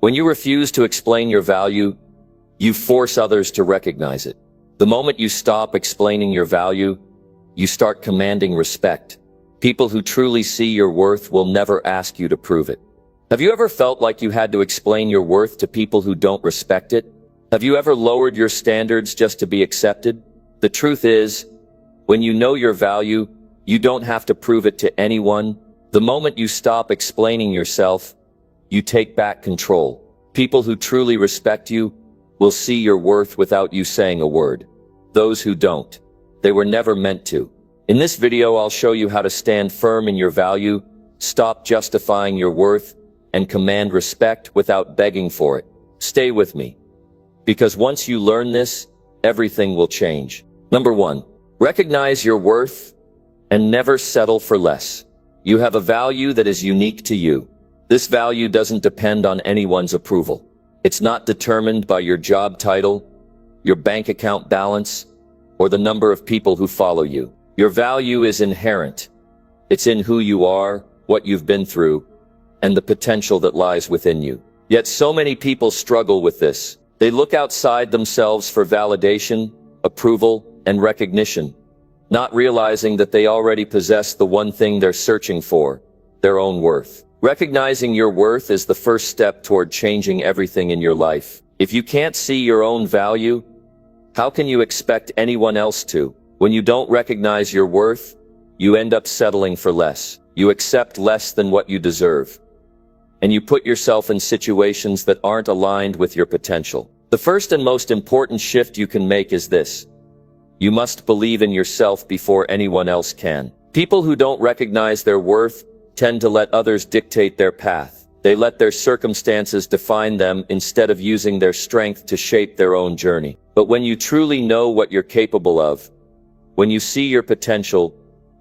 When you refuse to explain your value, you force others to recognize it. The moment you stop explaining your value, you start commanding respect. People who truly see your worth will never ask you to prove it. Have you ever felt like you had to explain your worth to people who don't respect it? Have you ever lowered your standards just to be accepted? The truth is, when you know your value, you don't have to prove it to anyone. The moment you stop explaining yourself, you take back control. People who truly respect you will see your worth without you saying a word. Those who don't, they were never meant to. In this video, I'll show you how to stand firm in your value, stop justifying your worth, and command respect without begging for it. Stay with me, because once you learn this, everything will change. Number 1, recognize your worth and never settle for less. You have a value that is unique to you. This value doesn't depend on anyone's approval. It's not determined by your job title, your bank account balance, or the number of people who follow you. Your value is inherent. It's in who you are, what you've been through, and the potential that lies within you. Yet so many people struggle with this. They look outside themselves for validation, approval, and recognition, not realizing that they already possess the one thing they're searching for, their own worth. Recognizing your worth is the first step toward changing everything in your life. If you can't see your own value, how can you expect anyone else to? When you don't recognize your worth, you end up settling for less. You accept less than what you deserve, and you put yourself in situations that aren't aligned with your potential. The first and most important shift you can make is this: you must believe in yourself before anyone else can. People who don't recognize their worth tend to let others dictate their path. They let their circumstances define them instead of using their strength to shape their own journey. But when you truly know what you're capable of, when you see your potential,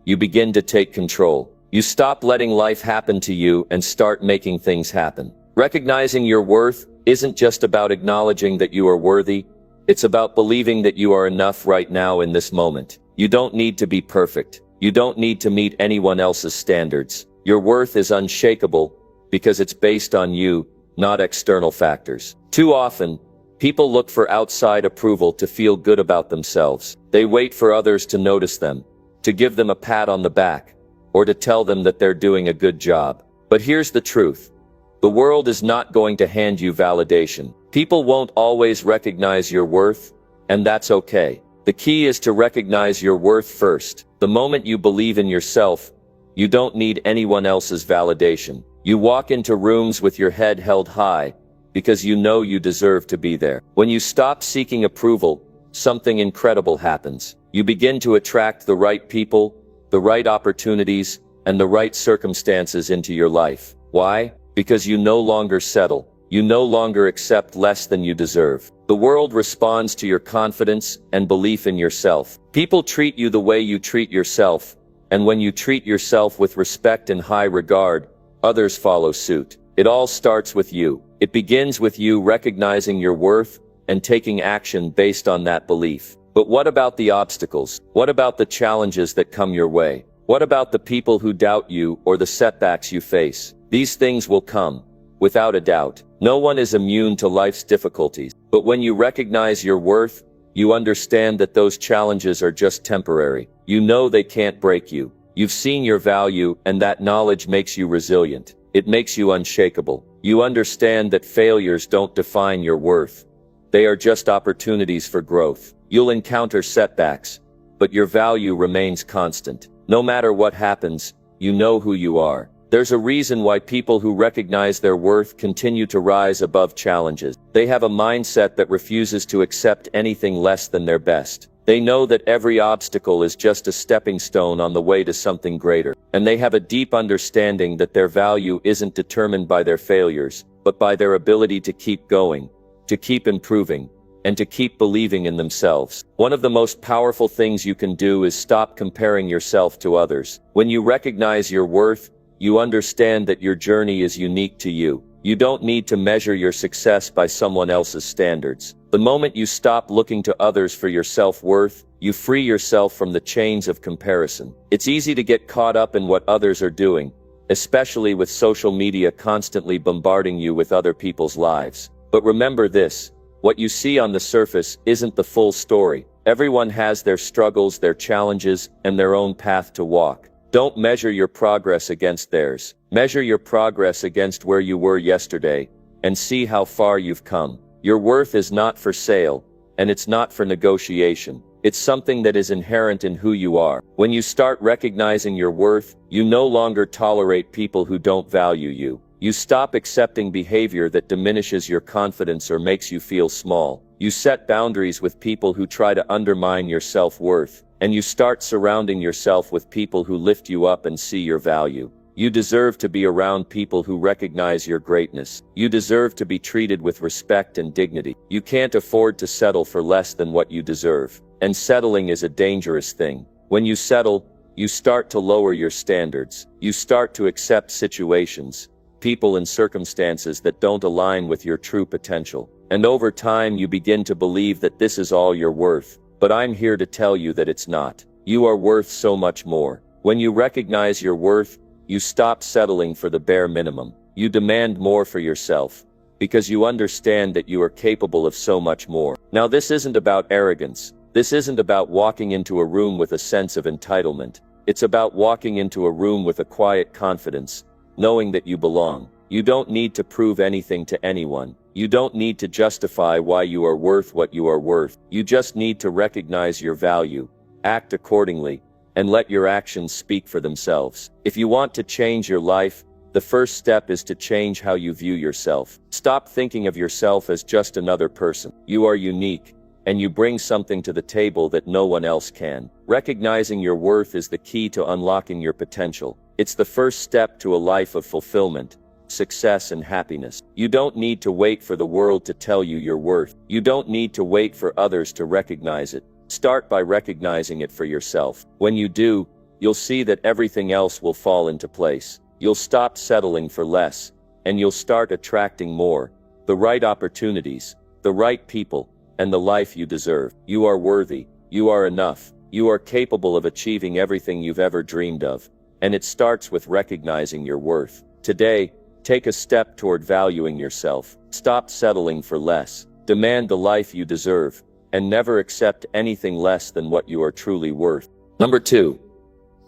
you begin to take control. You stop letting life happen to you and start making things happen. Recognizing your worth isn't just about acknowledging that you are worthy. It's about believing that you are enough right now in this moment. You don't need to be perfect. You don't need to meet anyone else's standards. Your worth is unshakable because it's based on you, not external factors. Too often, people look for outside approval to feel good about themselves. They wait for others to notice them, to give them a pat on the back, or to tell them that they're doing a good job. But here's the truth. The world is not going to hand you validation. People won't always recognize your worth, and that's okay. The key is to recognize your worth first. The moment you believe in yourself, you don't need anyone else's validation. You walk into rooms with your head held high because you know you deserve to be there. When you stop seeking approval, something incredible happens. You begin to attract the right people, the right opportunities, and the right circumstances into your life. Why? Because you no longer settle. You no longer accept less than you deserve. The world responds to your confidence and belief in yourself. People treat you the way you treat yourself, and when you treat yourself with respect and high regard, others follow suit. It all starts with you. It begins with you recognizing your worth and taking action based on that belief. But what about the obstacles? What about the challenges that come your way? What about the people who doubt you or the setbacks you face? These things will come, without a doubt. No one is immune to life's difficulties. But when you recognize your worth, you understand that those challenges are just temporary. You know they can't break you. You've seen your value, and that knowledge makes you resilient. It makes you unshakable. You understand that failures don't define your worth. They are just opportunities for growth. You'll encounter setbacks, but your value remains constant. No matter what happens, you know who you are. There's a reason why people who recognize their worth continue to rise above challenges. They have a mindset that refuses to accept anything less than their best. They know that every obstacle is just a stepping stone on the way to something greater. And they have a deep understanding that their value isn't determined by their failures, but by their ability to keep going, to keep improving, and to keep believing in themselves. One of the most powerful things you can do is stop comparing yourself to others. When you recognize your worth, you understand that your journey is unique to you. You don't need to measure your success by someone else's standards. The moment you stop looking to others for your self-worth, you free yourself from the chains of comparison. It's easy to get caught up in what others are doing, especially with social media constantly bombarding you with other people's lives. But remember this, what you see on the surface isn't the full story. Everyone has their struggles, their challenges, and their own path to walk. Don't measure your progress against theirs. Measure your progress against where you were yesterday, and see how far you've come. Your worth is not for sale, and it's not for negotiation. It's something that is inherent in who you are. When you start recognizing your worth, you no longer tolerate people who don't value you. You stop accepting behavior that diminishes your confidence or makes you feel small. You set boundaries with people who try to undermine your self-worth, and you start surrounding yourself with people who lift you up and see your value. You deserve to be around people who recognize your greatness. You deserve to be treated with respect and dignity. You can't afford to settle for less than what you deserve. And settling is a dangerous thing. When you settle, you start to lower your standards. You start to accept situations, people and circumstances that don't align with your true potential. And over time you begin to believe that this is all you're worth. But I'm here to tell you that it's not. You are worth so much more. When you recognize your worth, you stop settling for the bare minimum. You demand more for yourself, because you understand that you are capable of so much more. Now, this isn't about arrogance. This isn't about walking into a room with a sense of entitlement. It's about walking into a room with a quiet confidence, knowing that you belong. You don't need to prove anything to anyone. You don't need to justify why you are worth what you are worth. You just need to recognize your value, act accordingly, and let your actions speak for themselves. If you want to change your life, the first step is to change how you view yourself. Stop thinking of yourself as just another person. You are unique, and you bring something to the table that no one else can. Recognizing your worth is the key to unlocking your potential. It's the first step to a life of fulfillment, success, and happiness. You don't need to wait for the world to tell you your worth. You don't need to wait for others to recognize it. Start by recognizing it for yourself. When you do, you'll see that everything else will fall into place. You'll stop settling for less, and you'll start attracting more, the right opportunities, the right people, and the life you deserve. You are worthy. You are enough. You are capable of achieving everything you've ever dreamed of. And it starts with recognizing your worth. Today, take a step toward valuing yourself. Stop settling for less. Demand the life you deserve, and never accept anything less than what you are truly worth. Number 2,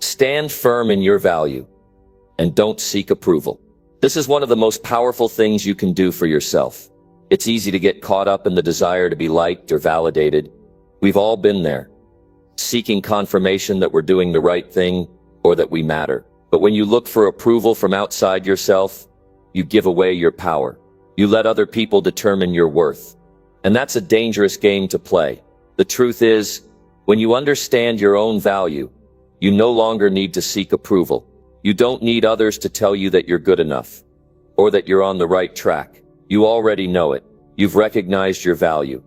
stand firm in your value, and don't seek approval. This is one of the most powerful things you can do for yourself. It's easy to get caught up in the desire to be liked or validated. We've all been there, seeking confirmation that we're doing the right thing or that we matter. But when you look for approval from outside yourself, you give away your power. You let other people determine your worth. And that's a dangerous game to play. The truth is, when you understand your own value, you no longer need to seek approval. You don't need others to tell you that you're good enough, or that you're on the right track. You already know it. You've recognized your value.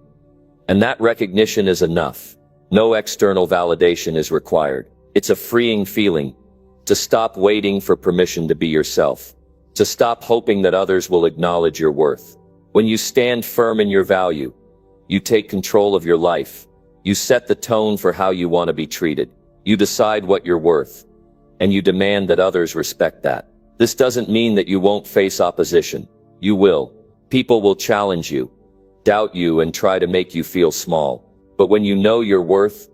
And that recognition is enough. No external validation is required. It's a freeing feeling to stop waiting for permission to be yourself, to stop hoping that others will acknowledge your worth. When you stand firm in your value, you take control of your life. You set the tone for how you want to be treated. You decide what you're worth, and you demand that others respect that. This doesn't mean that you won't face opposition. You will. People will challenge you, doubt you, and try to make you feel small. But when you know your worth,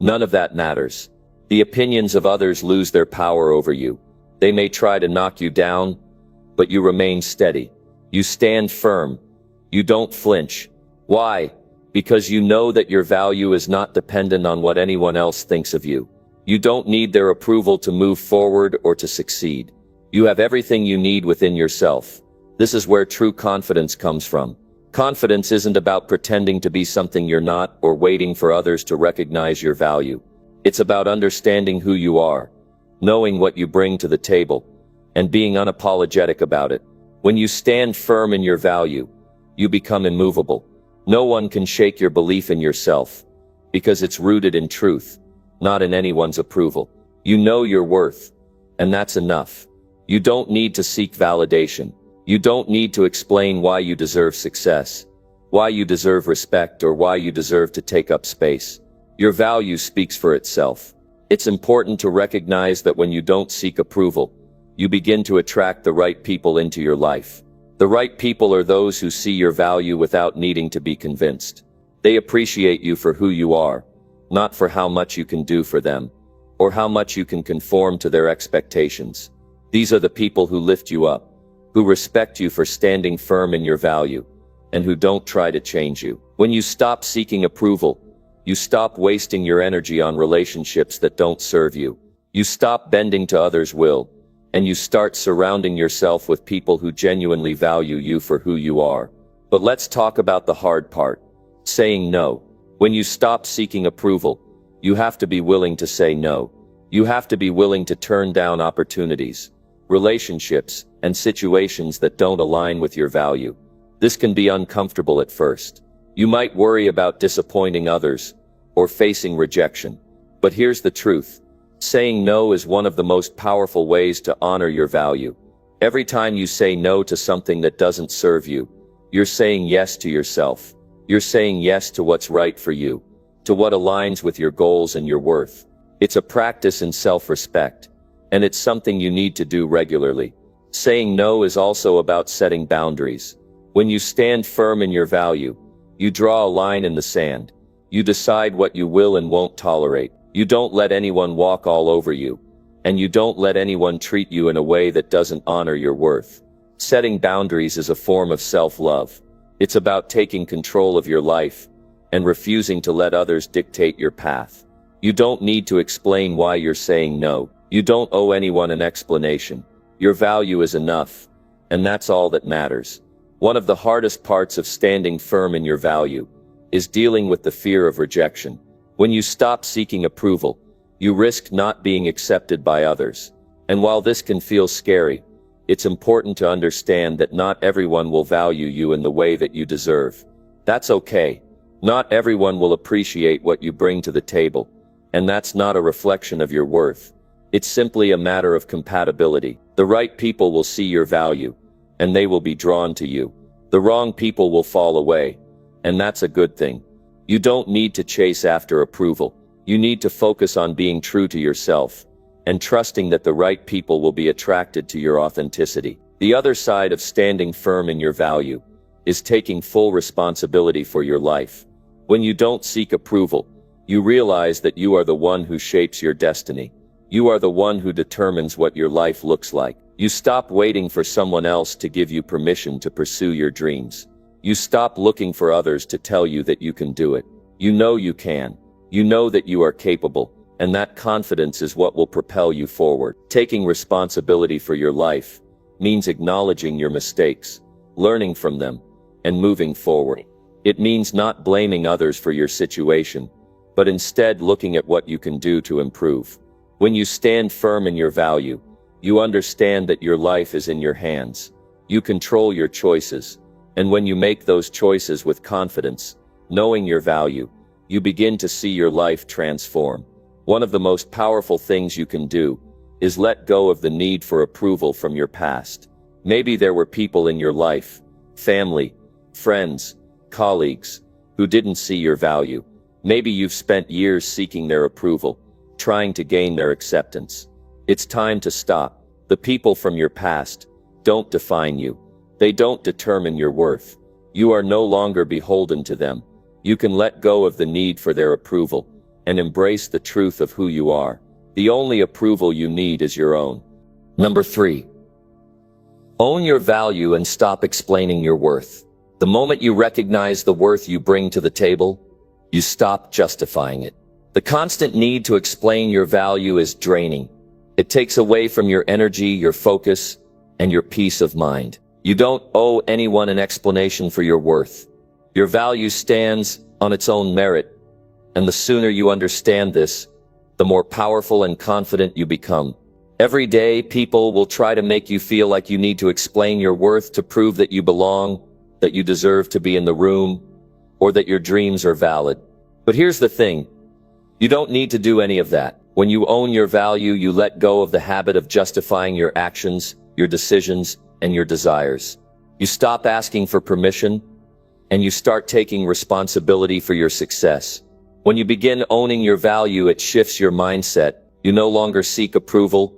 none of that matters. The opinions of others lose their power over you. They may try to knock you down, but you remain steady. You stand firm. You don't flinch. Why? Because you know that your value is not dependent on what anyone else thinks of you. You don't need their approval to move forward or to succeed. You have everything you need within yourself. This is where true confidence comes from. Confidence isn't about pretending to be something you're not or waiting for others to recognize your value. It's about understanding who you are, knowing what you bring to the table, and being unapologetic about it. When you stand firm in your value, you become immovable. No one can shake your belief in yourself, because it's rooted in truth, not in anyone's approval. You know your worth, and that's enough. You don't need to seek validation. You don't need to explain why you deserve success, why you deserve respect, or why you deserve to take up space. Your value speaks for itself. It's important to recognize that when you don't seek approval, you begin to attract the right people into your life. The right people are those who see your value without needing to be convinced. They appreciate you for who you are, not for how much you can do for them, or how much you can conform to their expectations. These are the people who lift you up, who respect you for standing firm in your value, and who don't try to change you. When you stop seeking approval, you stop wasting your energy on relationships that don't serve you. You stop bending to others' will, and you start surrounding yourself with people who genuinely value you for who you are. But let's talk about the hard part. Saying no. When you stop seeking approval, you have to be willing to say no. You have to be willing to turn down opportunities, relationships, and situations that don't align with your value. This can be uncomfortable at first. You might worry about disappointing others or facing rejection. But here's the truth. Saying no is one of the most powerful ways to honor your value. Every time you say no to something that doesn't serve you, you're saying yes to yourself. You're saying yes to what's right for you, to what aligns with your goals and your worth. It's a practice in self-respect, and it's something you need to do regularly. Saying no is also about setting boundaries. When you stand firm in your value, you draw a line in the sand. You decide what you will and won't tolerate. You don't let anyone walk all over you, and you don't let anyone treat you in a way that doesn't honor your worth. Setting boundaries is a form of self-love. It's about taking control of your life and refusing to let others dictate your path. You don't need to explain why you're saying no. You don't owe anyone an explanation. Your value is enough, and that's all that matters. One of the hardest parts of standing firm in your value is dealing with the fear of rejection. When you stop seeking approval, you risk not being accepted by others. And while this can feel scary, it's important to understand that not everyone will value you in the way that you deserve. That's okay. Not everyone will appreciate what you bring to the table, and that's not a reflection of your worth. It's simply a matter of compatibility. The right people will see your value, and they will be drawn to you. The wrong people will fall away, and that's a good thing. You don't need to chase after approval. You need to focus on being true to yourself and trusting that the right people will be attracted to your authenticity. The other side of standing firm in your value is taking full responsibility for your life. When you don't seek approval, you realize that you are the one who shapes your destiny. You are the one who determines what your life looks like. You stop waiting for someone else to give you permission to pursue your dreams. You stop looking for others to tell you that you can do it. You know you can. You know that you are capable, and that confidence is what will propel you forward. Taking responsibility for your life means acknowledging your mistakes, learning from them, and moving forward. It means not blaming others for your situation, but instead looking at what you can do to improve. When you stand firm in your value, you understand that your life is in your hands. You control your choices, and when you make those choices with confidence, knowing your value, you begin to see your life transform. One of the most powerful things you can do is let go of the need for approval from your past. Maybe there were people in your life, family, friends, colleagues, who didn't see your value. Maybe you've spent years seeking their approval, trying to gain their acceptance. It's time to stop. The people from your past don't define you. They don't determine your worth. You are no longer beholden to them. You can let go of the need for their approval and embrace the truth of who you are. The only approval you need is your own. Number 3. Own your value and stop explaining your worth. The moment you recognize the worth you bring to the table, you stop justifying it. The constant need to explain your value is draining. It takes away from your energy, your focus, and your peace of mind. You don't owe anyone an explanation for your worth. Your value stands on its own merit, and the sooner you understand this, the more powerful and confident you become. Every day, people will try to make you feel like you need to explain your worth to prove that you belong, that you deserve to be in the room, or that your dreams are valid. But here's the thing. You don't need to do any of that. When you own your value, you let go of the habit of justifying your actions, your decisions, and your desires. You stop asking for permission, and you start taking responsibility for your success. When you begin owning your value, it shifts your mindset. You no longer seek approval.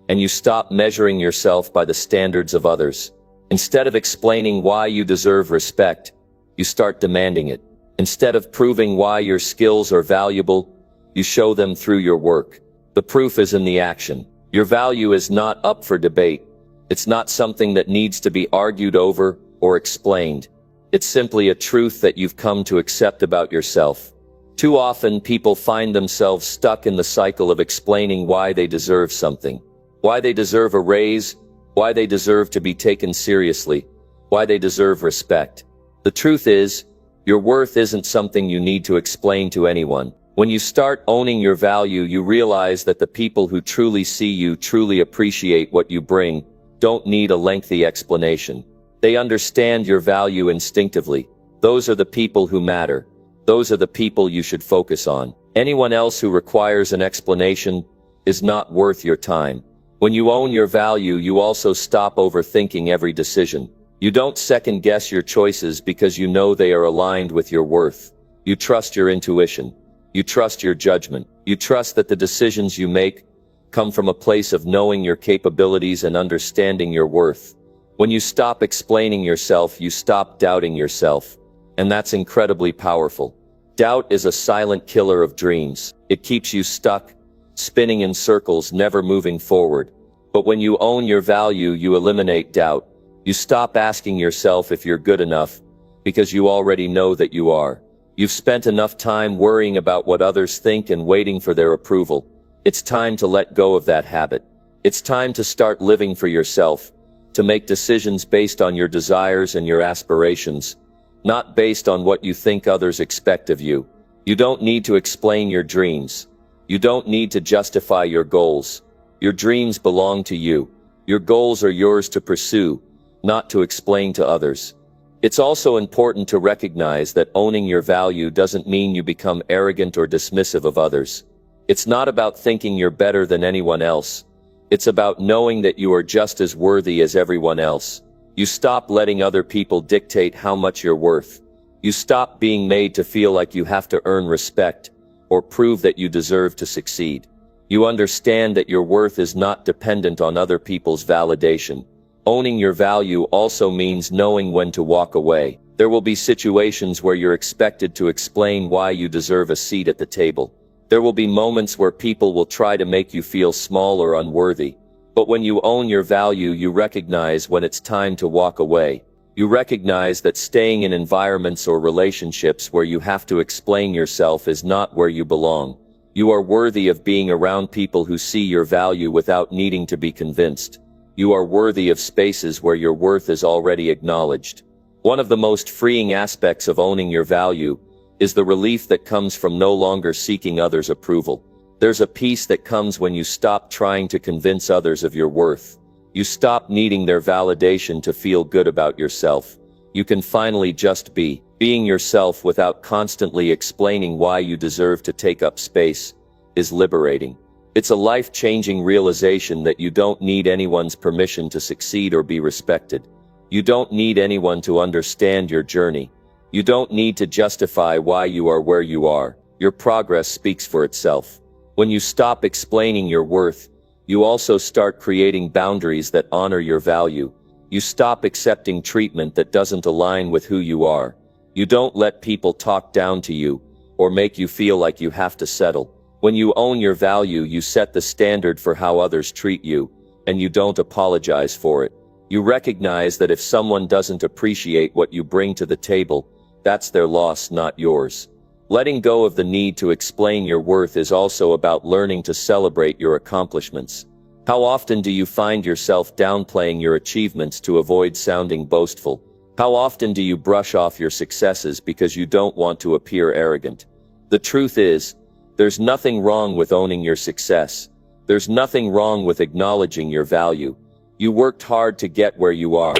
and you stop measuring yourself by the standards of others. Instead of explaining why you deserve respect, you start demanding it. Instead of proving why your skills are valuable, you show them through your work. The proof is in the action. Your value is not up for debate. It's not something that needs to be argued over or explained. It's simply a truth that you've come to accept about yourself. Too often, people find themselves stuck in the cycle of explaining why they deserve something. Why they deserve a raise, why they deserve to be taken seriously, why they deserve respect. The truth is, your worth isn't something you need to explain to anyone. When you start owning your value, you realize that the people who truly see you, truly appreciate what you bring, don't need a lengthy explanation. They understand your value instinctively. Those are the people who matter. Those are the people you should focus on. Anyone else who requires an explanation is not worth your time. When you own your value, you also stop overthinking every decision. You don't second-guess your choices because you know they are aligned with your worth. You trust your intuition. You trust your judgment. You trust that the decisions you make come from a place of knowing your capabilities and understanding your worth. When you stop explaining yourself, you stop doubting yourself. And that's incredibly powerful. Doubt is a silent killer of dreams. It keeps you stuck, spinning in circles, never moving forward. But when you own your value, you eliminate doubt. You stop asking yourself if you're good enough, because you already know that you are. You've spent enough time worrying about what others think and waiting for their approval. It's time to let go of that habit. It's time to start living for yourself, to make decisions based on your desires and your aspirations, not based on what you think others expect of you. You don't need to explain your dreams. You don't need to justify your goals. Your dreams belong to you. Your goals are yours to pursue, not to explain to others. It's also important to recognize that owning your value doesn't mean you become arrogant or dismissive of others. It's not about thinking you're better than anyone else. It's about knowing that you are just as worthy as everyone else. You stop letting other people dictate how much you're worth. You stop being made to feel like you have to earn respect or prove that you deserve to succeed. You understand that your worth is not dependent on other people's validation. Owning your value also means knowing when to walk away. There will be situations where you're expected to explain why you deserve a seat at the table. There will be moments where people will try to make you feel small or unworthy. But when you own your value, you recognize when it's time to walk away. You recognize that staying in environments or relationships where you have to explain yourself is not where you belong. You are worthy of being around people who see your value without needing to be convinced. You are worthy of spaces where your worth is already acknowledged. One of the most freeing aspects of owning your value is the relief that comes from no longer seeking others' approval. There's a peace that comes when you stop trying to convince others of your worth. You stop needing their validation to feel good about yourself. You can finally just be. Being yourself without constantly explaining why you deserve to take up space is liberating. It's a life-changing realization that you don't need anyone's permission to succeed or be respected. You don't need anyone to understand your journey. You don't need to justify why you are where you are. Your progress speaks for itself. When you stop explaining your worth, you also start creating boundaries that honor your value. You stop accepting treatment that doesn't align with who you are. You don't let people talk down to you or make you feel like you have to settle. When you own your value, you set the standard for how others treat you, and you don't apologize for it. You recognize that if someone doesn't appreciate what you bring to the table, that's their loss, not yours. Letting go of the need to explain your worth is also about learning to celebrate your accomplishments. How often do you find yourself downplaying your achievements to avoid sounding boastful? How often do you brush off your successes because you don't want to appear arrogant? The truth is, there's nothing wrong with owning your success. There's nothing wrong with acknowledging your value. You worked hard to get where you are,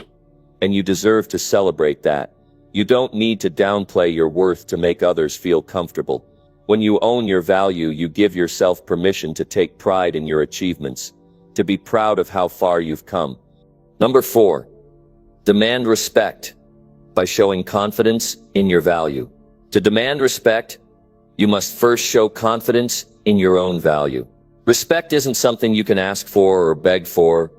and you deserve to celebrate that. You don't need to downplay your worth to make others feel comfortable. When you own your value, you give yourself permission to take pride in your achievements, to be proud of how far you've come. Number 4. Demand respect by showing confidence in your value. To demand respect, you must first show confidence in your own value. Respect isn't something you can ask for or beg for.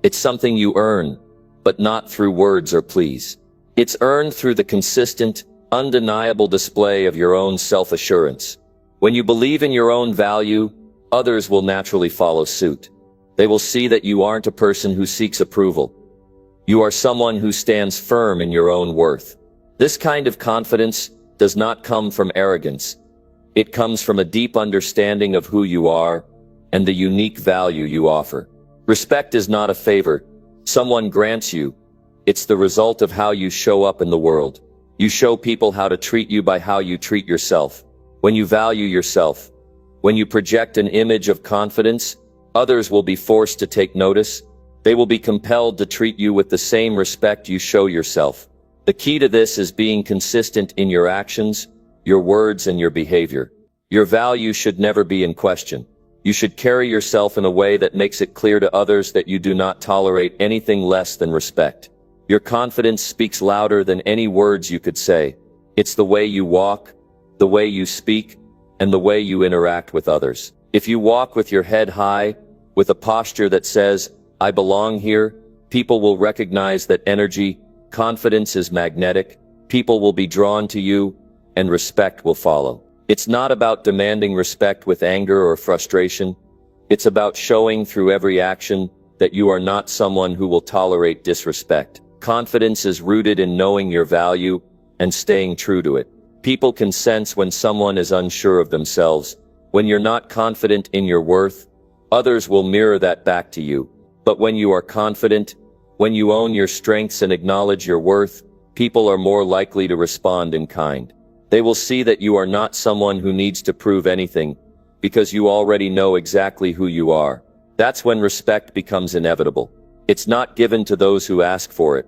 It's something you earn, but not through words or pleas. It's earned through the consistent, undeniable display of your own self-assurance. When you believe in your own value, others will naturally follow suit. They will see that you aren't a person who seeks approval. You are someone who stands firm in your own worth. This kind of confidence does not come from arrogance. It comes from a deep understanding of who you are and the unique value you offer. Respect is not a favor someone grants you. It's the result of how you show up in the world. You show people how to treat you by how you treat yourself. When you value yourself, when you project an image of confidence, others will be forced to take notice. They will be compelled to treat you with the same respect you show yourself. The key to this is being consistent in your actions, your words, and your behavior. Your value should never be in question. You should carry yourself in a way that makes it clear to others that you do not tolerate anything less than respect. Your confidence speaks louder than any words you could say. It's the way you walk, the way you speak, and the way you interact with others. If you walk with your head high, with a posture that says, "I belong here," people will recognize that energy, confidence is magnetic, people will be drawn to you, and respect will follow. It's not about demanding respect with anger or frustration. It's about showing through every action that you are not someone who will tolerate disrespect. Confidence is rooted in knowing your value and staying true to it. People can sense when someone is unsure of themselves. When you're not confident in your worth, others will mirror that back to you. But when you are confident, when you own your strengths and acknowledge your worth, people are more likely to respond in kind. They will see that you are not someone who needs to prove anything, because you already know exactly who you are. That's when respect becomes inevitable. It's not given to those who ask for it.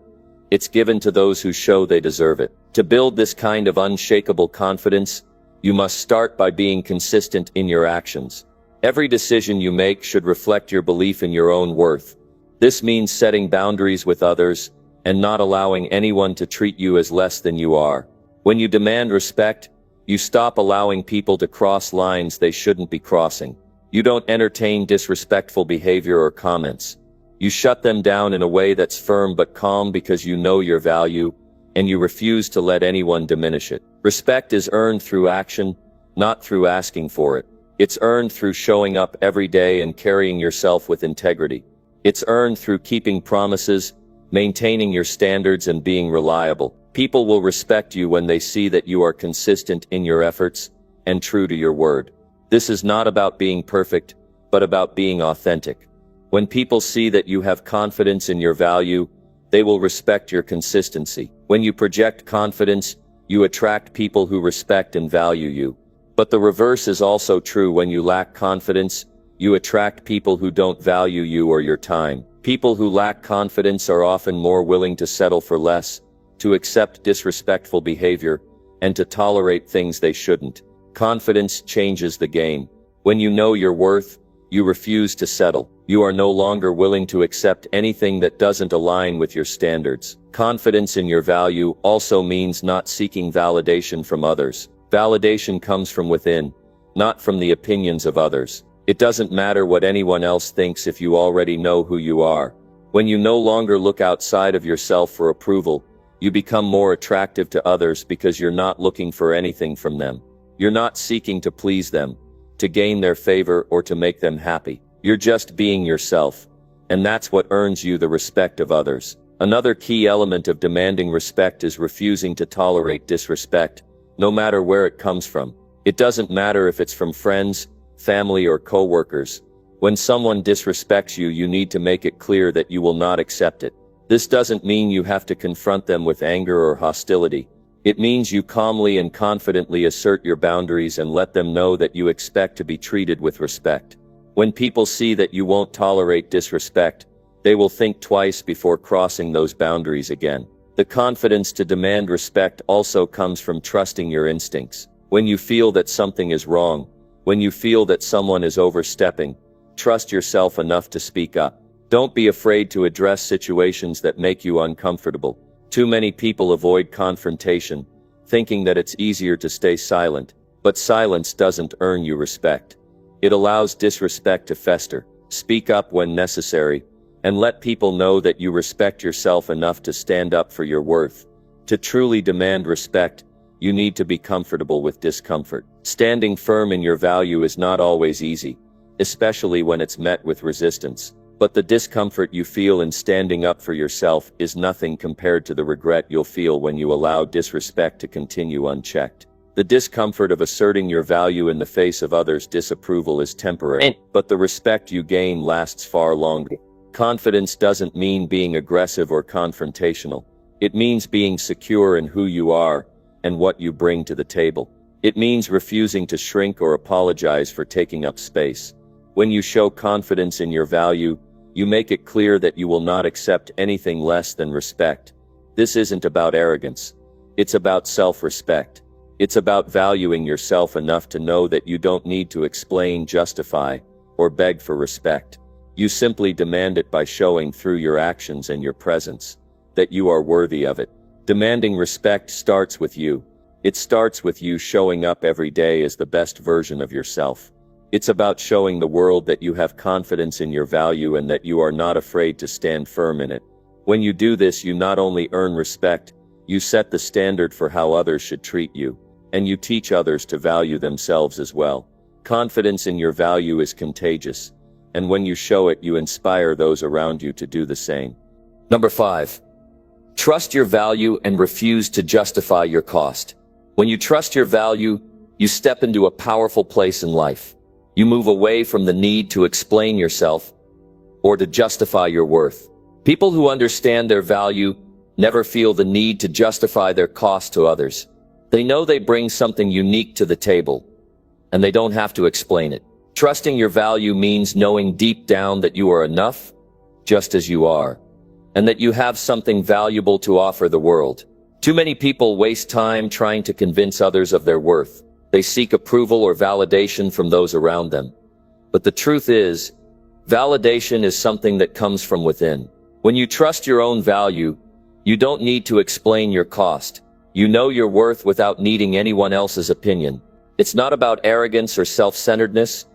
It's given to those who show they deserve it. To build this kind of unshakable confidence, you must start by being consistent in your actions. Every decision you make should reflect your belief in your own worth. This means setting boundaries with others and not allowing anyone to treat you as less than you are. When you demand respect, you stop allowing people to cross lines they shouldn't be crossing. You don't entertain disrespectful behavior or comments. You shut them down in a way that's firm but calm because you know your value, and you refuse to let anyone diminish it. Respect is earned through action, not through asking for it. It's earned through showing up every day and carrying yourself with integrity. It's earned through keeping promises, maintaining your standards, and being reliable. People will respect you when they see that you are consistent in your efforts and true to your word. This is not about being perfect, but about being authentic. When people see that you have confidence in your value, they will respect your consistency. When you project confidence, you attract people who respect and value you. But the reverse is also true. When you lack confidence, you attract people who don't value you or your time. People who lack confidence are often more willing to settle for less, to accept disrespectful behavior, and to tolerate things they shouldn't. Confidence changes the game. When you know your worth, you refuse to settle. You are no longer willing to accept anything that doesn't align with your standards. Confidence in your value also means not seeking validation from others. Validation comes from within, not from the opinions of others. It doesn't matter what anyone else thinks if you already know who you are. When you no longer look outside of yourself for approval, you become more attractive to others because you're not looking for anything from them. You're not seeking to please them, to gain their favor, or to make them happy. You're just being yourself, and that's what earns you the respect of others. Another key element of demanding respect is refusing to tolerate disrespect, no matter where it comes from. It doesn't matter if it's from friends, family, or co-workers. When someone disrespects you, you need to make it clear that you will not accept it. This doesn't mean you have to confront them with anger or hostility. It means you calmly and confidently assert your boundaries and let them know that you expect to be treated with respect. When people see that you won't tolerate disrespect, they will think twice before crossing those boundaries again. The confidence to demand respect also comes from trusting your instincts. When you feel that something is wrong, when you feel that someone is overstepping, trust yourself enough to speak up. Don't be afraid to address situations that make you uncomfortable. Too many people avoid confrontation, thinking that it's easier to stay silent, but silence doesn't earn you respect. It allows disrespect to fester. Speak up when necessary, and let people know that you respect yourself enough to stand up for your worth. To truly demand respect, you need to be comfortable with discomfort. Standing firm in your value is not always easy, especially when it's met with resistance. But the discomfort you feel in standing up for yourself is nothing compared to the regret you'll feel when you allow disrespect to continue unchecked. The discomfort of asserting your value in the face of others' disapproval is temporary, but the respect you gain lasts far longer. Confidence doesn't mean being aggressive or confrontational. It means being secure in who you are and what you bring to the table. It means refusing to shrink or apologize for taking up space. When you show confidence in your value, you make it clear that you will not accept anything less than respect. This isn't about arrogance. It's about self-respect. It's about valuing yourself enough to know that you don't need to explain, justify, or beg for respect. You simply demand it by showing through your actions and your presence that you are worthy of it. Demanding respect starts with you. It starts with you showing up every day as the best version of yourself. It's about showing the world that you have confidence in your value and that you are not afraid to stand firm in it. When you do this, you not only earn respect, you set the standard for how others should treat you, and you teach others to value themselves as well. Confidence in your value is contagious, and when you show it, you inspire those around you to do the same. Number 5. Trust your value and refuse to justify your cost. When you trust your value, you step into a powerful place in life. You move away from the need to explain yourself or to justify your worth. People who understand their value never feel the need to justify their cost to others. They know they bring something unique to the table, and they don't have to explain it. Trusting your value means knowing deep down that you are enough, just as you are, and that you have something valuable to offer the world. Too many people waste time trying to convince others of their worth. They seek approval or validation from those around them. But the truth is, validation is something that comes from within. When you trust your own value, you don't need to explain your cost. You know your worth without needing anyone else's opinion. It's not about arrogance or self-centeredness.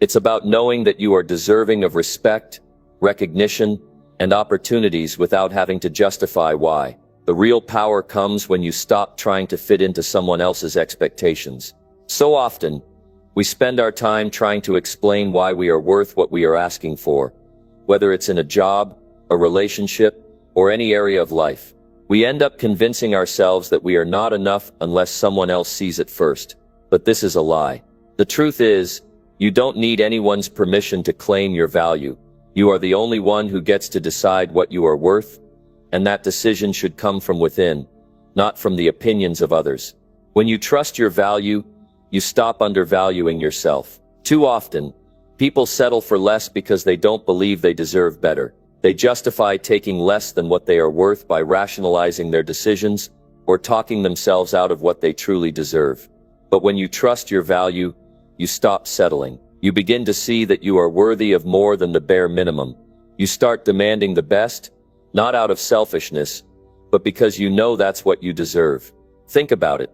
It's about knowing that you are deserving of respect, recognition, and opportunities without having to justify why. The real power comes when you stop trying to fit into someone else's expectations. So often, we spend our time trying to explain why we are worth what we are asking for, whether it's in a job, a relationship, or any area of life. We end up convincing ourselves that we are not enough unless someone else sees it first. But this is a lie. The truth is, you don't need anyone's permission to claim your value. You are the only one who gets to decide what you are worth, and that decision should come from within, not from the opinions of others. When you trust your value, you stop undervaluing yourself. Too often, people settle for less because they don't believe they deserve better. They justify taking less than what they are worth by rationalizing their decisions or talking themselves out of what they truly deserve. But when you trust your value, you stop settling. You begin to see that you are worthy of more than the bare minimum. You start demanding the best, not out of selfishness, but because you know that's what you deserve. Think about it.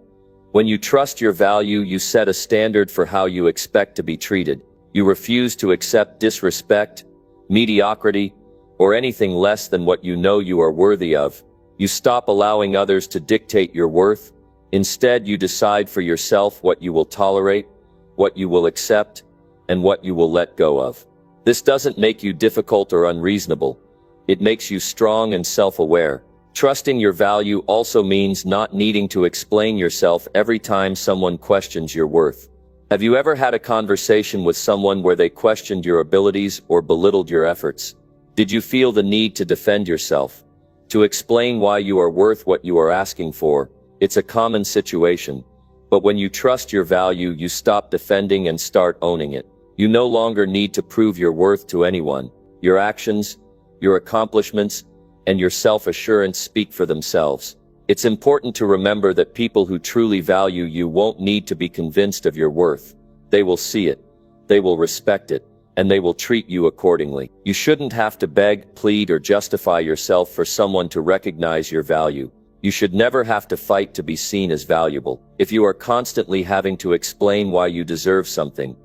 When you trust your value, you set a standard for how you expect to be treated. You refuse to accept disrespect, mediocrity, or anything less than what you know you are worthy of. You stop allowing others to dictate your worth. Instead, you decide for yourself what you will tolerate, what you will accept, and what you will let go of. This doesn't make you difficult or unreasonable. It makes you strong and self-aware. Trusting your value also means not needing to explain yourself every time someone questions your worth. Have you ever had a conversation with someone where they questioned your abilities or belittled your efforts? Did you feel the need to defend yourself, to explain why you are worth what you are asking for? It's a common situation. But when you trust your value, you stop defending and start owning it. You no longer need to prove your worth to anyone. Your actions, your accomplishments, and your self-assurance speak for themselves. It's important to remember that people who truly value you won't need to be convinced of your worth. They will see it, they will respect it, and they will treat you accordingly. You shouldn't have to beg, plead, or justify yourself for someone to recognize your value. You should never have to fight to be seen as valuable. If you are constantly having to explain why you deserve something,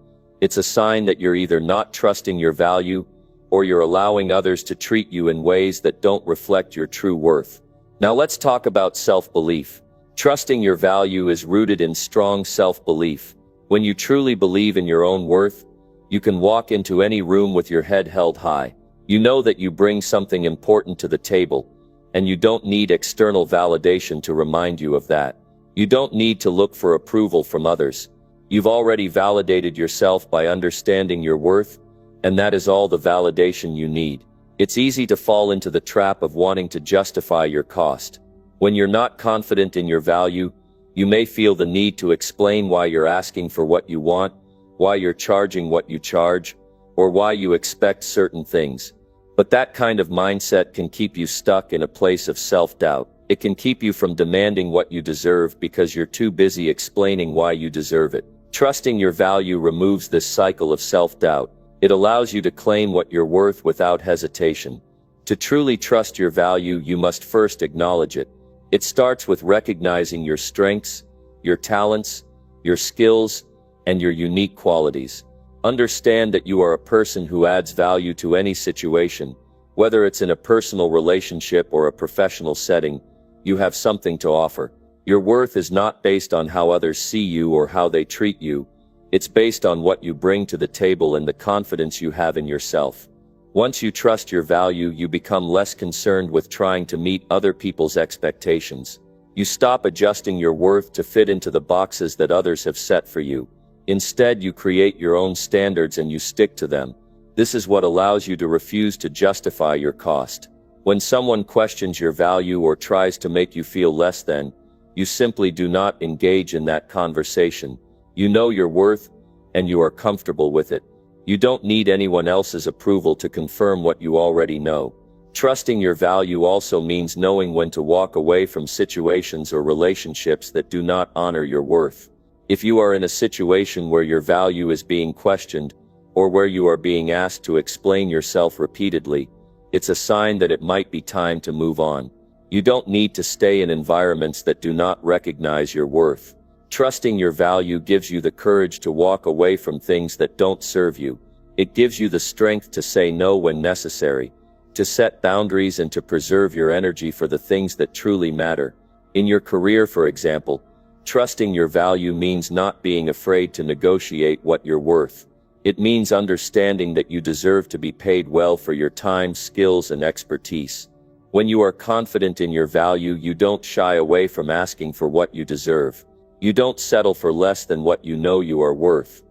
It's a sign that you're either not trusting your value or you're allowing others to treat you in ways that don't reflect your true worth. Now let's talk about self-belief. Trusting your value is rooted in strong self-belief. When you truly believe in your own worth, you can walk into any room with your head held high. You know that you bring something important to the table, and you don't need external validation to remind you of that. You don't need to look for approval from others. You've already validated yourself by understanding your worth, and that is all the validation you need. It's easy to fall into the trap of wanting to justify your cost. When you're not confident in your value, you may feel the need to explain why you're asking for what you want, why you're charging what you charge, or why you expect certain things. But that kind of mindset can keep you stuck in a place of self-doubt. It can keep you from demanding what you deserve because you're too busy explaining why you deserve it. Trusting your value removes this cycle of self-doubt. It allows you to claim what you're worth without hesitation. To truly trust your value, you must first acknowledge it. It starts with recognizing your strengths, your talents, your skills, and your unique qualities. Understand that you are a person who adds value to any situation. Whether it's in a personal relationship or a professional setting, you have something to offer. Your worth is not based on how others see you or how they treat you. It's based on what you bring to the table and the confidence you have in yourself. Once you trust your value, you become less concerned with trying to meet other people's expectations. You stop adjusting your worth to fit into the boxes that others have set for you. Instead, you create your own standards and you stick to them. This is what allows you to refuse to justify your cost. When someone questions your value or tries to make you feel less than, you simply do not engage in that conversation. You know your worth, and you are comfortable with it. You don't need anyone else's approval to confirm what you already know. Trusting your value also means knowing when to walk away from situations or relationships that do not honor your worth. If you are in a situation where your value is being questioned, or where you are being asked to explain yourself repeatedly, it's a sign that it might be time to move on. You don't need to stay in environments that do not recognize your worth. Trusting your value gives you the courage to walk away from things that don't serve you. It gives you the strength to say no when necessary, to set boundaries and to preserve your energy for the things that truly matter. In your career, for example, trusting your value means not being afraid to negotiate what you're worth. It means understanding that you deserve to be paid well for your time, skills, and expertise. When you are confident in your value, you don't shy away from asking for what you deserve. You don't settle for less than what you know you are worth.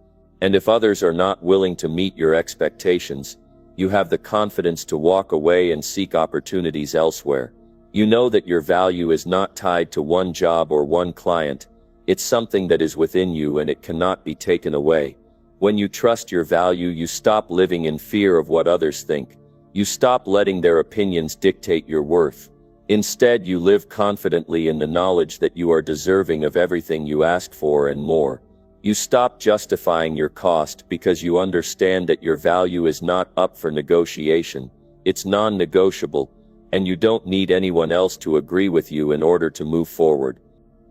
And if others are not willing to meet your expectations, you have the confidence to walk away and seek opportunities elsewhere. You know that your value is not tied to one job or one client. It's something that is within you and it cannot be taken away. When you trust your value, you stop living in fear of what others think. You stop letting their opinions dictate your worth. Instead, you live confidently in the knowledge that you are deserving of everything you ask for and more. You stop justifying your cost because you understand that your value is not up for negotiation. It's non-negotiable, and you don't need anyone else to agree with you in order to move forward.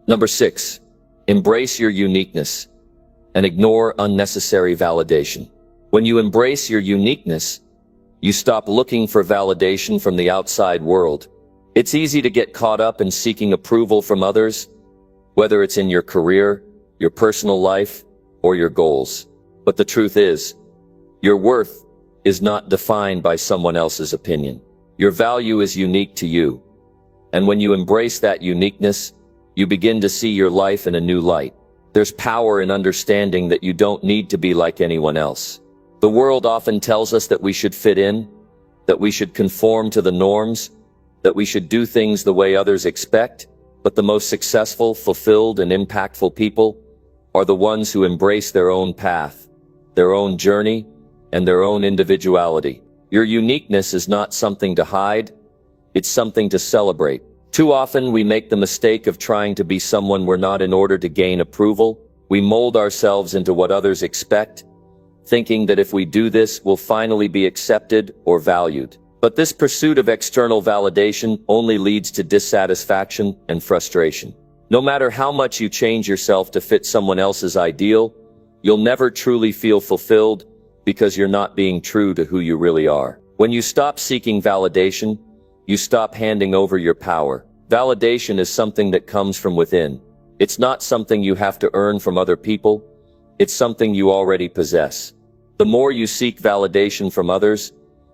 Number 6. Embrace your uniqueness and ignore unnecessary validation. When you embrace your uniqueness, you stop looking for validation from the outside world. It's easy to get caught up in seeking approval from others, whether it's in your career, your personal life, or your goals. But the truth is, your worth is not defined by someone else's opinion. Your value is unique to you. And when you embrace that uniqueness, you begin to see your life in a new light. There's power in understanding that you don't need to be like anyone else. The world often tells us that we should fit in, that we should conform to the norms, that we should do things the way others expect, but the most successful, fulfilled, and impactful people are the ones who embrace their own path, their own journey, and their own individuality. Your uniqueness is not something to hide, it's something to celebrate. Too often we make the mistake of trying to be someone we're not in order to gain approval. We mold ourselves into what others expect, thinking that if we do this, we'll finally be accepted or valued. But this pursuit of external validation only leads to dissatisfaction and frustration. No matter how much you change yourself to fit someone else's ideal, You'll never truly feel fulfilled because you're not being true to who you really are. When you stop seeking validation, you stop handing over your power. Validation is something that comes from within. It's not something you have to earn from other people. It's something you already possess. The more you seek validation from others,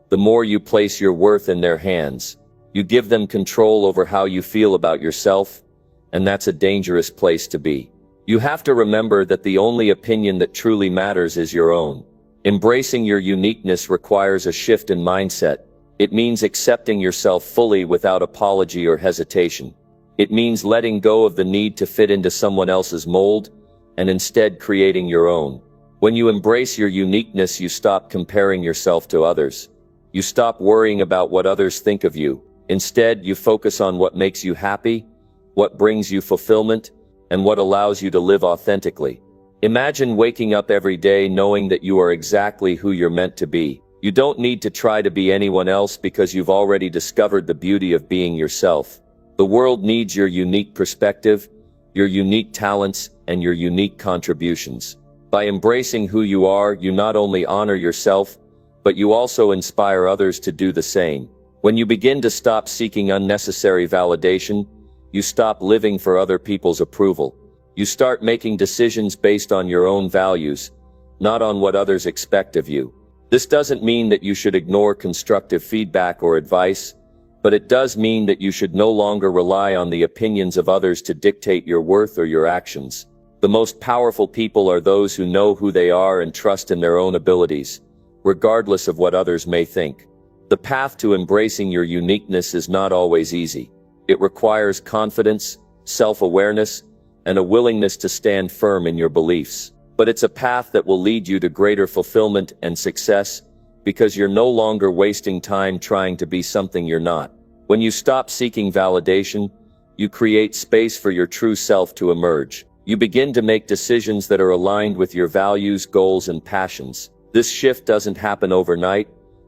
the more you place your worth in their hands. You give them control over how you feel about yourself, and that's a dangerous place to be. You have to remember that the only opinion that truly matters is your own. Embracing your uniqueness requires a shift in mindset. It means accepting yourself fully without apology or hesitation. It means letting go of the need to fit into someone else's mold and instead creating your own. When you embrace your uniqueness, you stop comparing yourself to others. You stop worrying about what others think of you. Instead, you focus on what makes you happy, what brings you fulfillment, and what allows you to live authentically. Imagine waking up every day knowing that you are exactly who you're meant to be. You don't need to try to be anyone else because you've already discovered the beauty of being yourself. The world needs your unique perspective, your unique talents, and your unique contributions. By embracing who you are, you not only honor yourself, but you also inspire others to do the same. When you begin to stop seeking unnecessary validation, you stop living for other people's approval. You start making decisions based on your own values, not on what others expect of you. This doesn't mean that you should ignore constructive feedback or advice, but it does mean that you should no longer rely on the opinions of others to dictate your worth or your actions. The most powerful people are those who know who they are and trust in their own abilities, regardless of what others may think. The path to embracing your uniqueness is not always easy. It requires confidence, self-awareness, and a willingness to stand firm in your beliefs. But it's a path that will lead you to greater fulfillment and success because you're no longer wasting time trying to be something you're not. When you stop seeking validation, you create space for your true self to emerge. You begin to make decisions that are aligned with your values, goals, and passions. This shift doesn't happen overnight,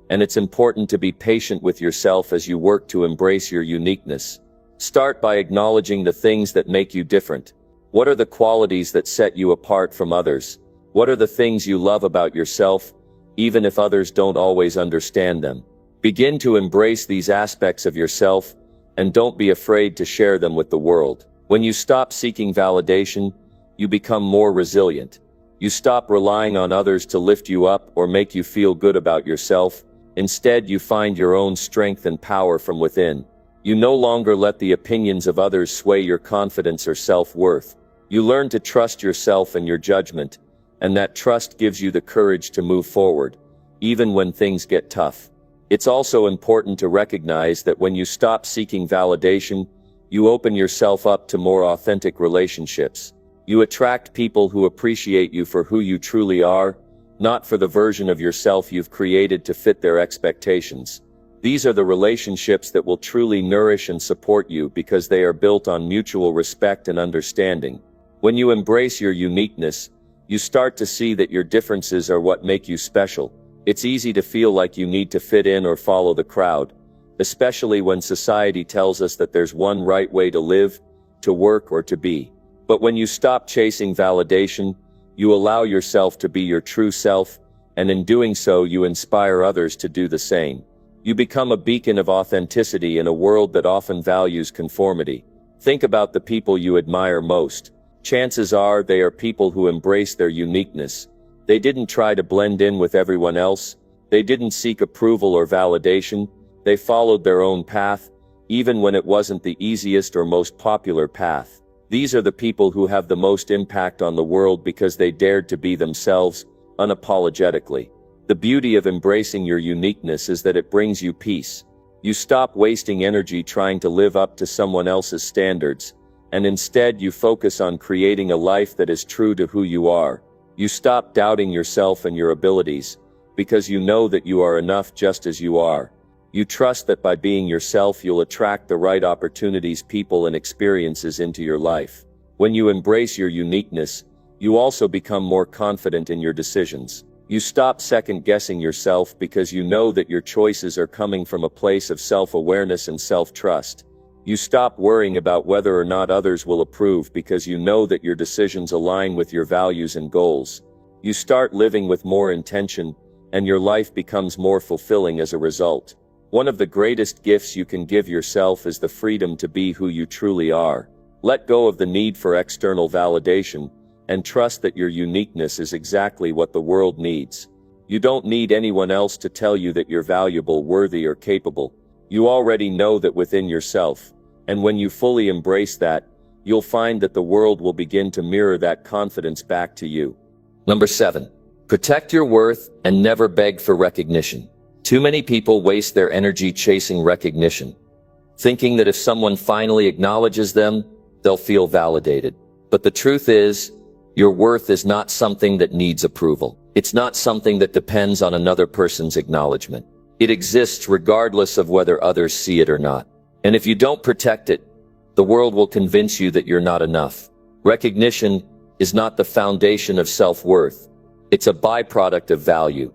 and it's important to be patient with yourself as you work to embrace your uniqueness. Start by acknowledging the things that make you different. What are the qualities that set you apart from others? What are the things you love about yourself, even if others don't always understand them? Begin to embrace these aspects of yourself, and don't be afraid to share them with the world. When you stop seeking validation, you become more resilient. You stop relying on others to lift you up or make you feel good about yourself. Instead, you find your own strength and power from within. You no longer let the opinions of others sway your confidence or self-worth. You learn to trust yourself and your judgment, and that trust gives you the courage to move forward, even when things get tough. It's also important to recognize that when you stop seeking validation, you open yourself up to more authentic relationships. You attract people who appreciate you for who you truly are, not for the version of yourself you've created to fit their expectations. These are the relationships that will truly nourish and support you because they are built on mutual respect and understanding. When you embrace your uniqueness, you start to see that your differences are what make you special. It's easy to feel like you need to fit in or follow the crowd, especially when society tells us that there's one right way to live, to work, or to be. But when you stop chasing validation, you allow yourself to be your true self, and in doing so you inspire others to do the same. You become a beacon of authenticity in a world that often values conformity. Think about the people you admire most. Chances are they are people who embrace their uniqueness. They didn't try to blend in with everyone else. They didn't seek approval or validation. They followed their own path, even when it wasn't the easiest or most popular path. These are the people who have the most impact on the world because they dared to be themselves, unapologetically. The beauty of embracing your uniqueness is that it brings you peace. You stop wasting energy trying to live up to someone else's standards, and instead you focus on creating a life that is true to who you are. You stop doubting yourself and your abilities, because you know that you are enough just as you are. You trust that by being yourself you'll attract the right opportunities, people, and experiences into your life. When you embrace your uniqueness, you also become more confident in your decisions. You stop second-guessing yourself because you know that your choices are coming from a place of self-awareness and self-trust. You stop worrying about whether or not others will approve because you know that your decisions align with your values and goals. You start living with more intention, and your life becomes more fulfilling as a result. One of the greatest gifts you can give yourself is the freedom to be who you truly are. Let go of the need for external validation, and trust that your uniqueness is exactly what the world needs. You don't need anyone else to tell you that you're valuable, worthy, or capable. You already know that within yourself, and when you fully embrace that, you'll find that the world will begin to mirror that confidence back to you. Number 7. Protect your worth and never beg for recognition. Too many people waste their energy chasing recognition, thinking that if someone finally acknowledges them, they'll feel validated. But the truth is, your worth is not something that needs approval. It's not something that depends on another person's acknowledgement. It exists regardless of whether others see it or not. And if you don't protect it, the world will convince you that you're not enough. Recognition is not the foundation of self-worth. It's a byproduct of value,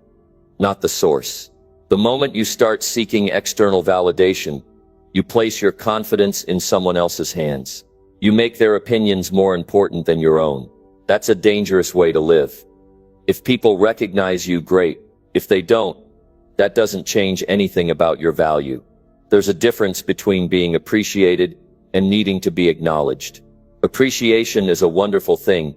not the source. The moment you start seeking external validation, you place your confidence in someone else's hands. You make their opinions more important than your own. That's a dangerous way to live. If people recognize you, great. If they don't, that doesn't change anything about your value. There's a difference between being appreciated and needing to be acknowledged. Appreciation is a wonderful thing,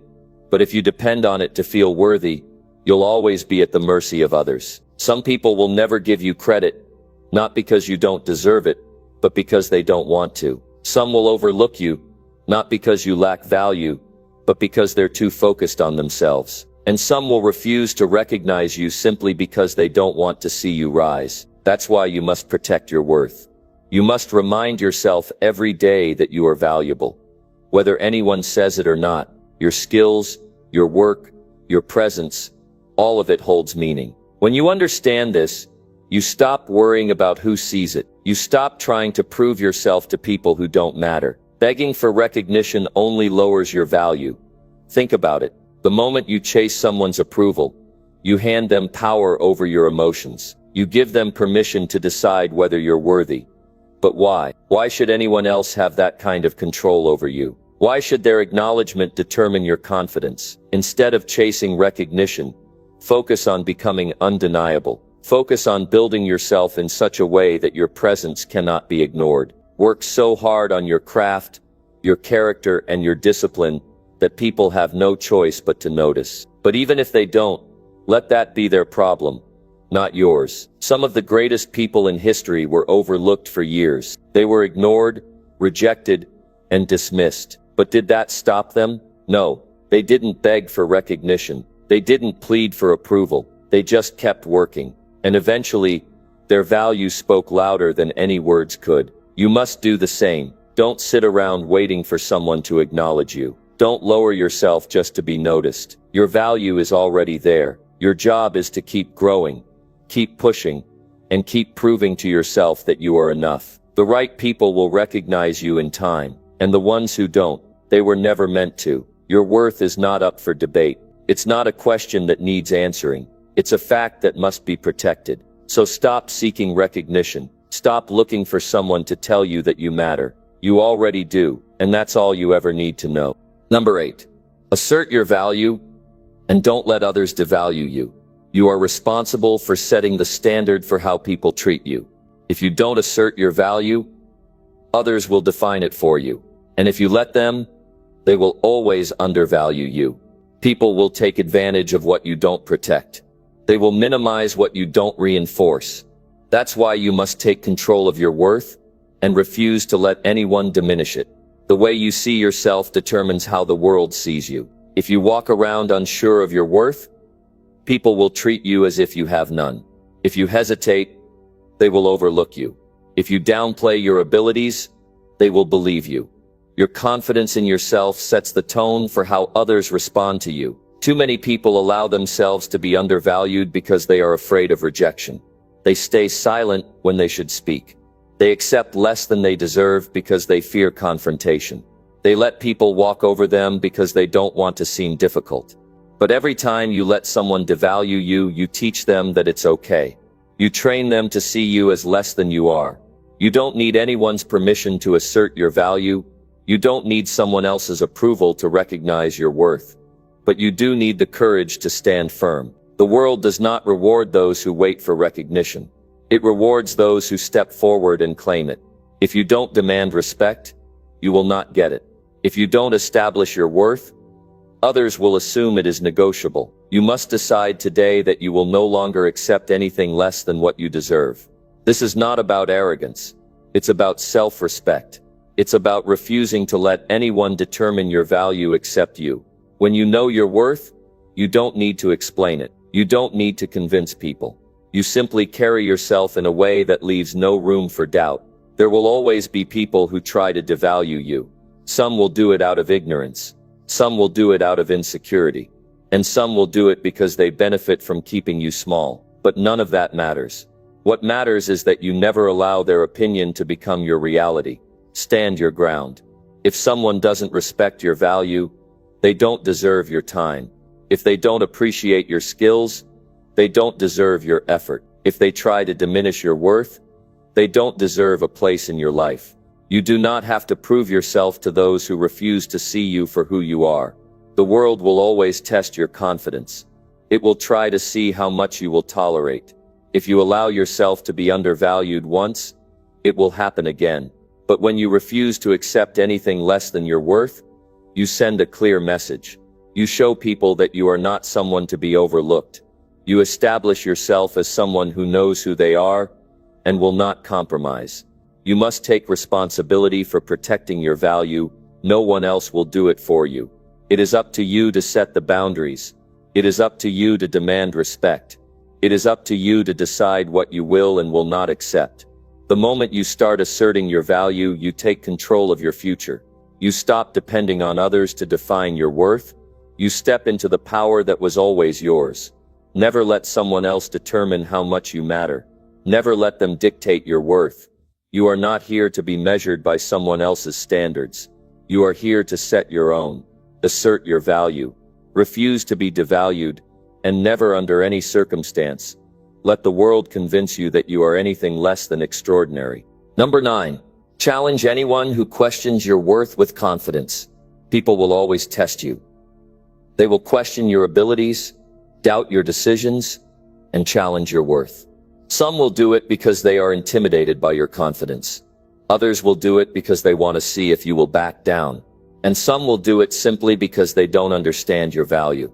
but if you depend on it to feel worthy, you'll always be at the mercy of others. Some people will never give you credit, not because you don't deserve it, but because they don't want to. Some will overlook you, not because you lack value, but because they're too focused on themselves. And some will refuse to recognize you simply because they don't want to see you rise. That's why you must protect your worth. You must remind yourself every day that you are valuable. Whether anyone says it or not, your skills, your work, your presence, all of it holds meaning. When you understand this, you stop worrying about who sees it. You stop trying to prove yourself to people who don't matter. Begging for recognition only lowers your value. Think about it. The moment you chase someone's approval, you hand them power over your emotions. You give them permission to decide whether you're worthy. But why? Why should anyone else have that kind of control over you? Why should their acknowledgement determine your confidence? Instead of chasing recognition, focus on becoming undeniable. Focus on building yourself in such a way that your presence cannot be ignored. Work so hard on your craft, your character, and your discipline that people have no choice but to notice. But even if they don't, let that be their problem, not yours. Some of the greatest people in history were overlooked for years. They were ignored, rejected, and dismissed. But did that stop them? No. They didn't beg for recognition. They didn't plead for approval. They just kept working. And eventually, their value spoke louder than any words could. You must do the same. Don't sit around waiting for someone to acknowledge you. Don't lower yourself just to be noticed. Your value is already there. Your job is to keep growing, keep pushing, and keep proving to yourself that you are enough. The right people will recognize you in time, and the ones who don't, they were never meant to. Your worth is not up for debate. It's not a question that needs answering. It's a fact that must be protected. So stop seeking recognition. Stop looking for someone to tell you that you matter. You already do, and that's all you ever need to know. Number 8. Assert your value, and don't let others devalue you. You are responsible for setting the standard for how people treat you. If you don't assert your value, others will define it for you. And if you let them, they will always undervalue you. People will take advantage of what you don't protect. They will minimize what you don't reinforce. That's why you must take control of your worth and refuse to let anyone diminish it. The way you see yourself determines how the world sees you. If you walk around unsure of your worth, people will treat you as if you have none. If you hesitate, they will overlook you. If you downplay your abilities, they will believe you. Your confidence in yourself sets the tone for how others respond to you. Too many people allow themselves to be undervalued because they are afraid of rejection. They stay silent when they should speak. They accept less than they deserve because they fear confrontation. They let people walk over them because they don't want to seem difficult. But every time you let someone devalue you, you teach them that it's okay. You train them to see you as less than you are. You don't need anyone's permission to assert your value. You don't need someone else's approval to recognize your worth. but you do need the courage to stand firm. The world does not reward those who wait for recognition. It rewards those who step forward and claim it. If you don't demand respect, you will not get it. If you don't establish your worth, others will assume it is negotiable. You must decide today that you will no longer accept anything less than what you deserve. This is not about arrogance. It's about self-respect. It's about refusing to let anyone determine your value except you. When you know your worth, you don't need to explain it. You don't need to convince people. You simply carry yourself in a way that leaves no room for doubt. There will always be people who try to devalue you. Some will do it out of ignorance. Some will do it out of insecurity. And some will do it because they benefit from keeping you small. But none of that matters. What matters is that you never allow their opinion to become your reality. Stand your ground. If someone doesn't respect your value, they don't deserve your time. If they don't appreciate your skills, they don't deserve your effort. If they try to diminish your worth, they don't deserve a place in your life. You do not have to prove yourself to those who refuse to see you for who you are. The world will always test your confidence. It will try to see how much you will tolerate. If you allow yourself to be undervalued once, it will happen again. But when you refuse to accept anything less than your worth, you send a clear message. You show people that you are not someone to be overlooked. You establish yourself as someone who knows who they are and will not compromise. You must take responsibility for protecting your value. No one else will do it for you. It is up to you to set the boundaries. It is up to you to demand respect. It is up to you to decide what you will and will not accept. The moment you start asserting your value, you take control of your future. You stop depending on others to define your worth. You step into the power that was always yours. Never let someone else determine how much you matter. Never let them dictate your worth. You are not here to be measured by someone else's standards. You are here to set your own. Assert your value. Refuse to be devalued, and never under any circumstance let the world convince you that you are anything less than extraordinary. Number 9. Challenge anyone who questions your worth with confidence. People will always test you. They will question your abilities, doubt your decisions, and challenge your worth. Some will do it because they are intimidated by your confidence. Others will do it because they want to see if you will back down. And some will do it simply because they don't understand your value.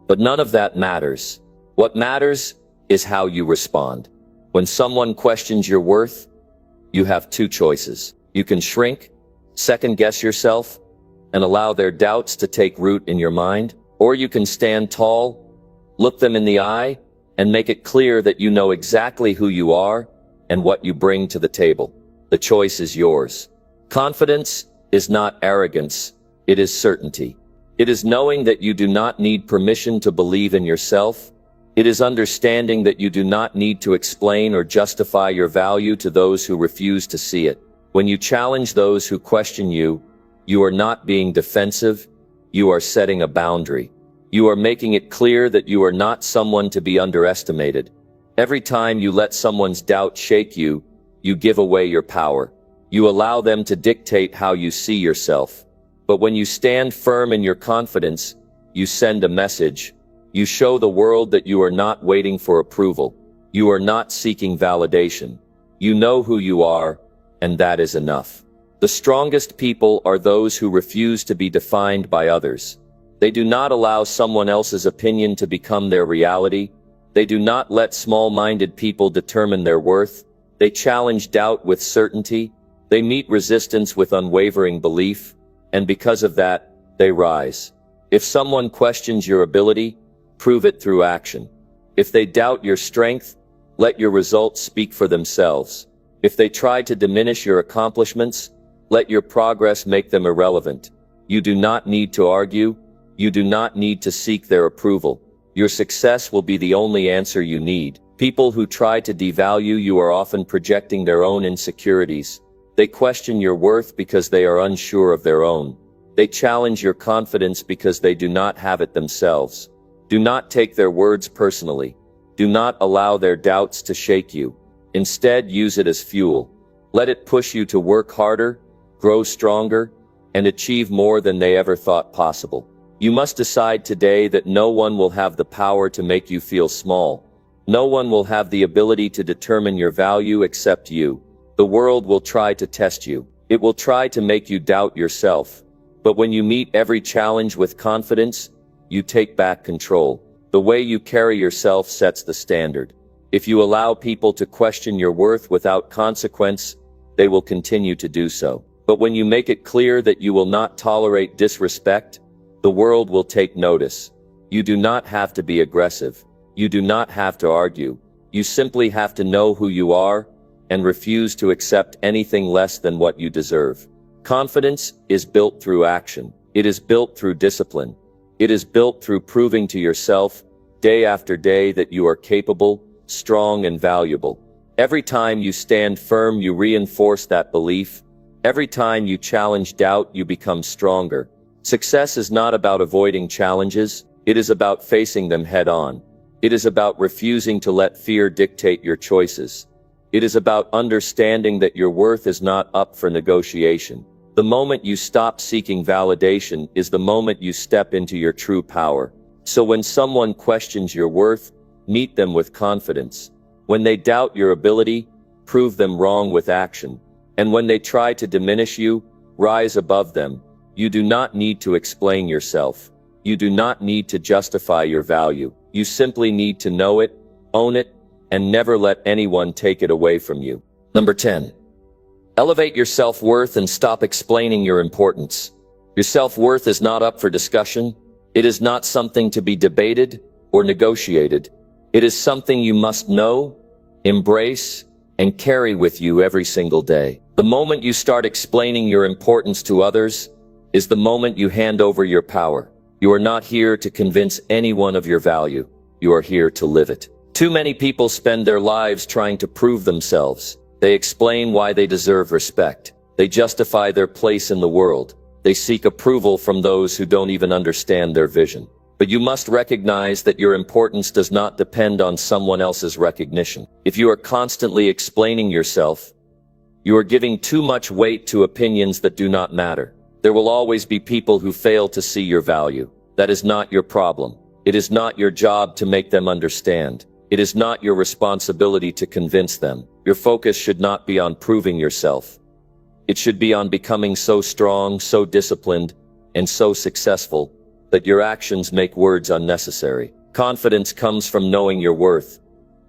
But none of that matters. What matters is how you respond. When someone questions your worth, you have two choices. You can shrink, second-guess yourself, and allow their doubts to take root in your mind, or you can stand tall, look them in the eye, and make it clear that you know exactly who you are and what you bring to the table. The choice is yours. Confidence is not arrogance, it is certainty. It is knowing that you do not need permission to believe in yourself. It is understanding that you do not need to explain or justify your value to those who refuse to see it. When you challenge those who question you, you are not being defensive, you are setting a boundary. You are making it clear that you are not someone to be underestimated. Every time you let someone's doubt shake you, you give away your power. You allow them to dictate how you see yourself. But when you stand firm in your confidence, you send a message. You show the world that you are not waiting for approval. You are not seeking validation. You know who you are, and that is enough. The strongest people are those who refuse to be defined by others. They do not allow someone else's opinion to become their reality. They do not let small-minded people determine their worth. They challenge doubt with certainty. They meet resistance with unwavering belief. And because of that, they rise. If someone questions your ability, prove it through action. If they doubt your strength, let your results speak for themselves. If they try to diminish your accomplishments, let your progress make them irrelevant. You do not need to argue. You do not need to seek their approval. Your success will be the only answer you need. People who try to devalue you are often projecting their own insecurities. They question your worth because they are unsure of their own. They challenge your confidence because they do not have it themselves. Do not take their words personally. Do not allow their doubts to shake you. Instead, use it as fuel. Let it push you to work harder, grow stronger, and achieve more than they ever thought possible. You must decide today that no one will have the power to make you feel small. No one will have the ability to determine your value except you. The world will try to test you. It will try to make you doubt yourself. But when you meet every challenge with confidence, you take back control. The way you carry yourself sets the standard. If you allow people to question your worth without consequence, they will continue to do so. But when you make it clear that you will not tolerate disrespect, the world will take notice. You do not have to be aggressive. You do not have to argue. You simply have to know who you are and refuse to accept anything less than what you deserve. Confidence is built through action. It is built through discipline. It is built through proving to yourself, day after day, that you are capable, strong, and valuable. Every time you stand firm, you reinforce that belief. Every time you challenge doubt, you become stronger. Success is not about avoiding challenges. It is about facing them head on. It is about refusing to let fear dictate your choices. It is about understanding that your worth is not up for negotiation. The moment you stop seeking validation is the moment you step into your true power. So when someone questions your worth, meet them with confidence. When they doubt your ability, prove them wrong with action. And when they try to diminish you, rise above them. You do not need to explain yourself. You do not need to justify your value. You simply need to know it, own it, and never let anyone take it away from you. Number 10. Elevate your self-worth and stop explaining your importance. Your self-worth is not up for discussion. It is not something to be debated or negotiated. It is something you must know, embrace, and carry with you every single day. The moment you start explaining your importance to others is the moment you hand over your power. You are not here to convince anyone of your value. You are here to live it. Too many people spend their lives trying to prove themselves. They explain why they deserve respect. They justify their place in the world. They seek approval from those who don't even understand their vision. But you must recognize that your importance does not depend on someone else's recognition. If you are constantly explaining yourself, you are giving too much weight to opinions that do not matter. There will always be people who fail to see your value. That is not your problem. It is not your job to make them understand. It is not your responsibility to convince them. Your focus should not be on proving yourself. It should be on becoming so strong, so disciplined, and so successful that your actions make words unnecessary. Confidence comes from knowing your worth,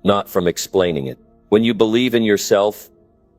not from explaining it. When you believe in yourself,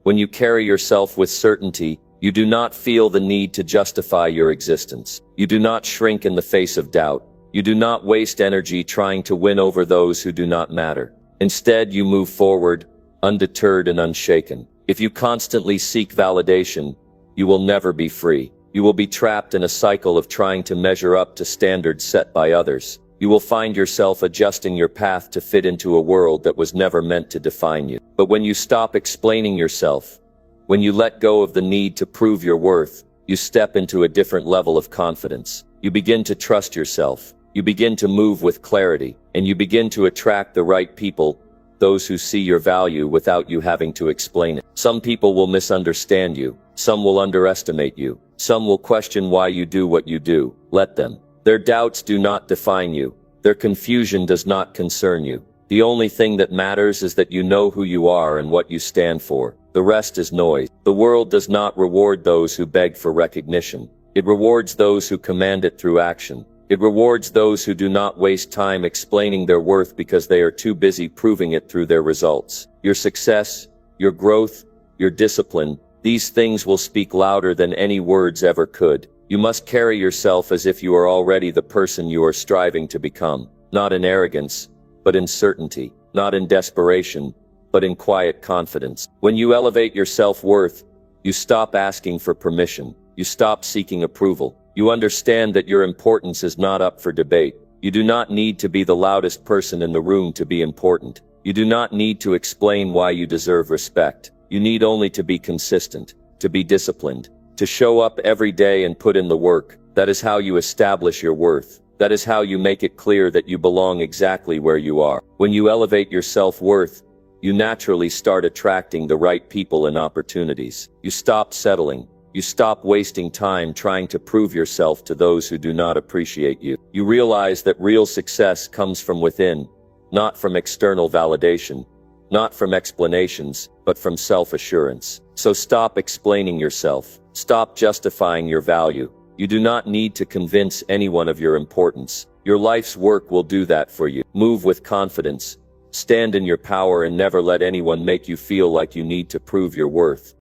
when you carry yourself with certainty, you do not feel the need to justify your existence. You do not shrink in the face of doubt. You do not waste energy trying to win over those who do not matter. Instead, you move forward, undeterred and unshaken. If you constantly seek validation, you will never be free. You will be trapped in a cycle of trying to measure up to standards set by others. You will find yourself adjusting your path to fit into a world that was never meant to define you. But when you stop explaining yourself, when you let go of the need to prove your worth, you step into a different level of confidence. You begin to trust yourself. You begin to move with clarity, and you begin to attract the right people, those who see your value without you having to explain it. Some people will misunderstand you. Some will underestimate you. Some will question why you do what you do. Let them. Their doubts do not define you. Their confusion does not concern you. The only thing that matters is that you know who you are and what you stand for. The rest is noise. The world does not reward those who beg for recognition. It rewards those who command it through action. It rewards those who do not waste time explaining their worth because they are too busy proving it through their results. Your success, your growth, your discipline, these things will speak louder than any words ever could. You must carry yourself as if you are already the person you are striving to become. Not in arrogance, but in certainty. Not in desperation, but in quiet confidence. When you elevate your self-worth, you stop asking for permission. You stop seeking approval. You understand that your importance is not up for debate. You do not need to be the loudest person in the room to be important. You do not need to explain why you deserve respect. You need only to be consistent, to be disciplined, to show up every day and put in the work. That is how you establish your worth. That is how you make it clear that you belong exactly where you are. When you elevate your self-worth, you naturally start attracting the right people and opportunities. You stop settling. You stop wasting time trying to prove yourself to those who do not appreciate you. You realize that real success comes from within, not from external validation, not from explanations, but from self-assurance. So stop explaining yourself. Stop justifying your value. You do not need to convince anyone of your importance. Your life's work will do that for you. Move with confidence. Stand in your power and never let anyone make you feel like you need to prove your worth.